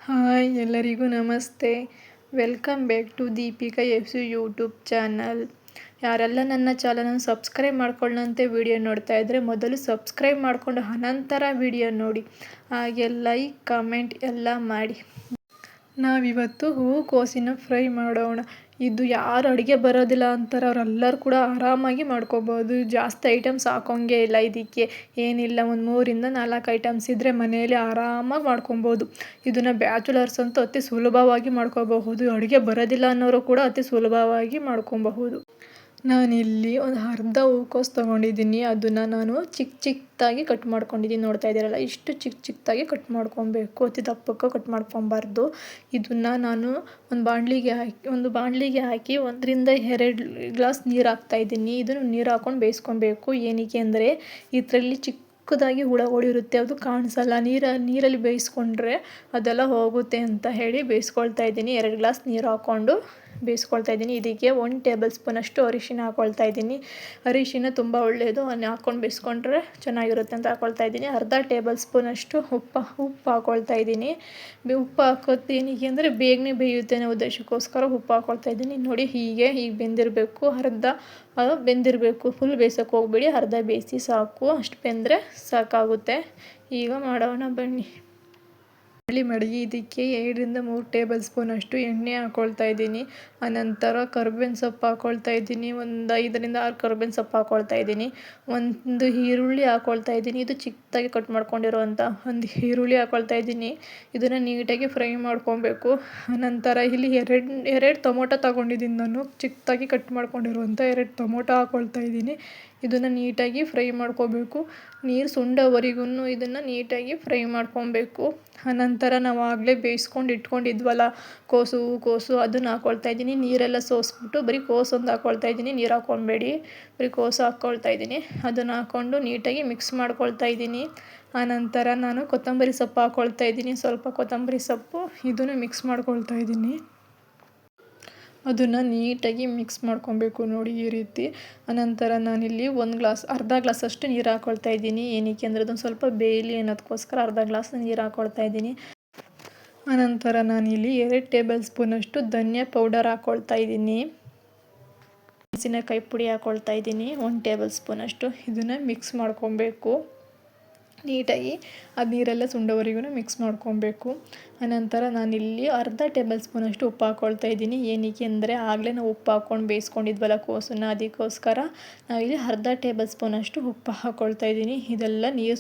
Hi ಎಲ್ಲರಿಗೂ ನಮಸ್ತೆ. Welcome back to Deepika F YouTube channel. ಯಾರೆಲ್ಲ ನನ್ನ ಚಾನಲನ್ನು ಸಬ್ಸ್ಕ್ರೈಬ್ ಮಾಡ್ಕೊಳ್ಳಂತೆ ವಿಡಿಯೋ ನೋಡ್ತಾ ಇದ್ದರೆ ಮೊದಲು ಸಬ್ಸ್ಕ್ರೈಬ್ ಮಾಡಿಕೊಂಡು ಅನಂತರ ವಿಡಿಯೋ ನೋಡಿ, ಹಾಗೆ ಲೈಕ್ ಕಮೆಂಟ್ ಎಲ್ಲ ಮಾಡಿ. ನಾವಿವತ್ತು ಹೂಕೋಸಿನ ಫ್ರೈ ಮಾಡೋಣ. ಇದು ಯಾರು ಅಡುಗೆ ಬರೋದಿಲ್ಲ ಅಂತಾರೆ ಅವರೆಲ್ಲರೂ ಕೂಡ ಆರಾಮಾಗಿ ಮಾಡ್ಕೋಬೋದು. ಜಾಸ್ತಿ ಐಟಮ್ಸ್ ಹಾಕೋಂಗೆ ಇಲ್ಲ, ಇದಕ್ಕೆ ಏನಿಲ್ಲ, ಒಂದು 3-4 ಐಟಮ್ಸ್ ಇದ್ದರೆ ಮನೆಯಲ್ಲಿ ಆರಾಮಾಗಿ ಮಾಡ್ಕೊಬೋದು. ಇದನ್ನು ಬ್ಯಾಚುಲರ್ಸ್ ಅಂತೂ ಅತಿ ಸುಲಭವಾಗಿ ಮಾಡ್ಕೋಬಹುದು. ಅಡುಗೆ ಬರೋದಿಲ್ಲ ಅನ್ನೋರು ಕೂಡ ಅತಿ ಸುಲಭವಾಗಿ ಮಾಡ್ಕೊಬಹುದು. ನಾನಿಲ್ಲಿ ಒಂದು ಅರ್ಧ ಹೂಕೋಸು ತೊಗೊಂಡಿದ್ದೀನಿ. ಅದನ್ನು ನಾನು ಚಿಕ್ಕದಾಗಿ ಕಟ್ ಮಾಡ್ಕೊಂಡಿದ್ದೀನಿ. ನೋಡ್ತಾ ಇದ್ದೀರಲ್ಲ, ಇಷ್ಟು ಚಿಕ್ಕದಾಗಿ ಕಟ್ ಮಾಡ್ಕೊಬೇಕು, ಅತಿ ದಪ್ಪಕ್ಕೆ ಕಟ್ ಮಾಡ್ಕೊಬಾರ್ದು. ಇದನ್ನು ನಾನು ಒಂದು ಬಾಣಲಿಗೆ ಹಾಕಿ 1-2 ಗ್ಲಾಸ್ ನೀರು ಹಾಕ್ತಾಯಿದ್ದೀನಿ. ಇದನ್ನು ನೀರು ಹಾಕ್ಕೊಂಡು ಬೇಯಿಸ್ಕೊಬೇಕು. ಏನಕ್ಕೆ ಅಂದರೆ ಇದರಲ್ಲಿ ಚಿಕ್ಕದಾಗಿ ಹುಳಗಳು ಇರುತ್ತೆ, ಅದು ಕಾಣಿಸಲ್ಲ. ನೀರಲ್ಲಿ ಬೇಯಿಸ್ಕೊಂಡ್ರೆ ಅದೆಲ್ಲ ಹೋಗುತ್ತೆ ಅಂತ ಹೇಳಿ ಬೇಯಿಸ್ಕೊಳ್ತಾ ಇದ್ದೀನಿ. 2 ಗ್ಲಾಸ್ ನೀರು ಹಾಕ್ಕೊಂಡು ಬೇಯಿಸ್ಕೊಳ್ತಾ ಇದ್ದೀನಿ. ಇದಕ್ಕೆ 1 ಟೇಬಲ್ ಸ್ಪೂನಷ್ಟು ಅರಿಶಿನ ಹಾಕ್ಕೊಳ್ತಾ ಇದ್ದೀನಿ. ಅರಿಶಿನ ತುಂಬ ಒಳ್ಳೆಯದು, ಅದನ್ನ ಹಾಕ್ಕೊಂಡು ಬೇಯಿಸ್ಕೊಂಡ್ರೆ ಚೆನ್ನಾಗಿರುತ್ತೆ ಅಂತ ಹಾಕ್ಕೊಳ್ತಾ ಇದ್ದೀನಿ. ಅರ್ಧ ಟೇಬಲ್ ಸ್ಪೂನಷ್ಟು ಉಪ್ಪು ಹಾಕ್ಕೊಳ್ತಾ ಇದ್ದೀನಿ. ಉಪ್ಪು ಹಾಕೋದು ಏನಕ್ಕೆ ಅಂದರೆ ಬೇಗನೆ ಬೇಯುತ್ತೆ ಅನ್ನೋ ಉದ್ದೇಶಕ್ಕೋಸ್ಕರ ಉಪ್ಪು ಹಾಕ್ಕೊಳ್ತಾ ಇದ್ದೀನಿ. ನೋಡಿ, ಹೀಗೆ ಬೆಂದಿರಬೇಕು. ಅರ್ಧ ಬೆಂದಿರಬೇಕು, ಫುಲ್ ಬೇಯಿಸೋಕೆ ಹೋಗ್ಬೇಡಿ, ಅರ್ಧ ಬೇಯಿಸಿ ಸಾಕು. ಅಷ್ಟು ಬೆಂದರೆ ಸಾಕಾಗುತ್ತೆ. ಈಗ ಮಾಡೋಣ ಬನ್ನಿ. ಮಡಗಿ ಇದಕ್ಕೆ 2-3 ಟೇಬಲ್ ಸ್ಪೂನಷ್ಟು ಎಣ್ಣೆ ಹಾಕ್ಕೊಳ್ತಾ ಇದ್ದೀನಿ. ಆನಂತರ ಕರ್ಬೇವಿನ ಸೊಪ್ಪು ಹಾಕ್ಕೊಳ್ತಾ ಇದ್ದೀನಿ. ಒಂದು 5-6 ಕರ್ಬೇವಿನ ಸೊಪ್ಪು ಹಾಕ್ಕೊಳ್ತಾ ಇದ್ದೀನಿ. ಒಂದು ಈರುಳ್ಳಿ ಹಾಕ್ಕೊಳ್ತಾ ಇದ್ದೀನಿ. ಇದು ಚಿಕ್ಕದಾಗಿ ಕಟ್ ಮಾಡ್ಕೊಂಡಿರುವಂಥ ಒಂದು ಈರುಳ್ಳಿ ಹಾಕ್ಕೊಳ್ತಾ ಇದ್ದೀನಿ. ಇದನ್ನು ನೀಟಾಗಿ ಫ್ರೈ ಮಾಡ್ಕೊಬೇಕು. ಆನಂತರ ಇಲ್ಲಿ 2 ಟೊಮೊಟೊ ತೊಗೊಂಡಿದ್ದೀನಿ ನಾನು. ಚಿಕ್ಕದಾಗಿ ಕಟ್ ಮಾಡ್ಕೊಂಡಿರುವಂಥ 2 ಟೊಮೊಟೊ ಹಾಕ್ಕೊಳ್ತಾ ಇದ್ದೀನಿ. ಇದನ್ನು ನೀಟಾಗಿ ಫ್ರೈ ಮಾಡ್ಕೋಬೇಕು. ನೀರು ಸುಂಡೋವರೆಗೂ ಇದನ್ನು ನೀಟಾಗಿ ಫ್ರೈ ಮಾಡ್ಕೊಬೇಕು. ಆನಂತರ ನಾವು ಆಗಲೇ ಬೇಯಿಸ್ಕೊಂಡು ಇಟ್ಕೊಂಡಿದ್ವಲ್ಲ ಹೂಕೋಸು, ಅದನ್ನು ಹಾಕ್ಕೊಳ್ತಾ ಇದ್ದೀನಿ. ನೀರೆಲ್ಲ ಸೋಸ್ಬಿಟ್ಟು ಬರೀ ಕೋಸೊಂದು ಹಾಕ್ಕೊಳ್ತಾ ಇದ್ದೀನಿ, ನೀರು ಹಾಕ್ಕೊಬೇಡಿ, ಬರೀ ಕೋಸು ಹಾಕ್ಕೊಳ್ತಾ ಇದ್ದೀನಿ. ಅದನ್ನು ಹಾಕ್ಕೊಂಡು ನೀಟಾಗಿ ಮಿಕ್ಸ್ ಮಾಡ್ಕೊಳ್ತಾ ಇದ್ದೀನಿ. ಆನಂತರ ನಾನು ಕೊತ್ತಂಬರಿ ಸೊಪ್ಪು ಹಾಕ್ಕೊಳ್ತಾ ಇದ್ದೀನಿ, ಸ್ವಲ್ಪ ಕೊತ್ತಂಬರಿ ಸೊಪ್ಪು. ಇದನ್ನು ಮಿಕ್ಸ್ ಮಾಡ್ಕೊಳ್ತಾ ಇದ್ದೀನಿ. ಅದನ್ನು ನೀಟಾಗಿ ಮಿಕ್ಸ್ ಮಾಡ್ಕೊಬೇಕು, ನೋಡಿ ಈ ರೀತಿ. ಆನಂತರ ನಾನಿಲ್ಲಿ ಅರ್ಧ ಗ್ಲಾಸಷ್ಟು ನೀರು ಹಾಕ್ಕೊಳ್ತಾ ಇದ್ದೀನಿ. ಏನಕ್ಕೆ ಅಂದರೆ ಅದೊಂದು ಸ್ವಲ್ಪ ಬೇಯಲಿ ಅನ್ನೋದಕ್ಕೋಸ್ಕರ ಅರ್ಧ ಗ್ಲಾಸ್ ನೀರು ಹಾಕ್ಕೊಳ್ತಾ ಇದ್ದೀನಿ. ಆನಂತರ ನಾನಿಲ್ಲಿ 2 ಟೇಬಲ್ ಸ್ಪೂನಷ್ಟು ಧನಿಯಾ ಪೌಡರ್ ಹಾಕ್ಕೊಳ್ತಾ ಇದ್ದೀನಿ. ಮೆಣಸಿನಕಾಯಿ ಪುಡಿ ಹಾಕ್ಕೊಳ್ತಾ ಇದ್ದೀನಿ 1 ಟೇಬಲ್ ಸ್ಪೂನಷ್ಟು. ಇದನ್ನು ಮಿಕ್ಸ್ ಮಾಡ್ಕೊಬೇಕು ನೀಟಾಗಿ. ಅದು ನೀರೆಲ್ಲ ಸುಂಡೋವರೆಗೂ ಮಿಕ್ಸ್ ಮಾಡ್ಕೊಬೇಕು. ಆನಂತರ ನಾನಿಲ್ಲಿ ಅರ್ಧ ಟೇಬಲ್ ಸ್ಪೂನಷ್ಟು ಉಪ್ಪು ಹಾಕ್ಕೊಳ್ತಾ ಇದ್ದೀನಿ. ಏನಕ್ಕೆ ಅಂದರೆ ಆಗಲೇ ನಾವು ಉಪ್ಪು ಹಾಕ್ಕೊಂಡು ಬೇಯಿಸ್ಕೊಂಡಿದ್ವಲ್ಲ ಕೋಸನ್ನು, ಅದಕ್ಕೋಸ್ಕರ ನಾವಿಲ್ಲಿ ಅರ್ಧ ಟೇಬಲ್ ಸ್ಪೂನಷ್ಟು ಉಪ್ಪು ಹಾಕ್ಕೊಳ್ತಾ ಇದ್ದೀನಿ. ಇದೆಲ್ಲ ನೀರು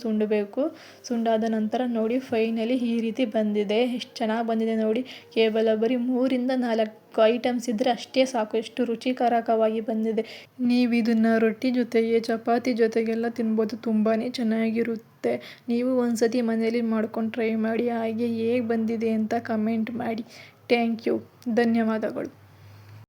ಸುಂಡಾದ ನಂತರ ನೋಡಿ ಫೈನಲಿ ಈ ರೀತಿ ಬಂದಿದೆ. ಎಷ್ಟು ಚೆನ್ನಾಗಿ ಬಂದಿದೆ ನೋಡಿ. ಕೇವಲ ಬರೀ 3-4 ಐಟಮ್ಸ್ ಇದ್ದರೆ ಅಷ್ಟೇ ಸಾಕು, ಎಷ್ಟು ರುಚಿಕರವಾಗಿ ಬಂದಿದೆ. ನೀವು ಇದನ್ನು ರೊಟ್ಟಿ ಜೊತೆಗೆ, ಚಪಾತಿ ಜೊತೆಗೆಲ್ಲ ತಿನ್ಬೋದು, ತುಂಬಾ ಚೆನ್ನಾಗಿರುತ್ತೆ. ನೀವು ಒಂದ್ಸತಿ ಮನೇಲಿ ಮಾಡ್ಕೊಂಡು ಟ್ರೈ ಮಾಡಿ, ಹಾಗೆ ಹೇಗೆ ಬಂದಿದೆ ಅಂತ ಕಮೆಂಟ್ ಮಾಡಿ. ಥ್ಯಾಂಕ್ ಯು, ಧನ್ಯವಾದಗಳು.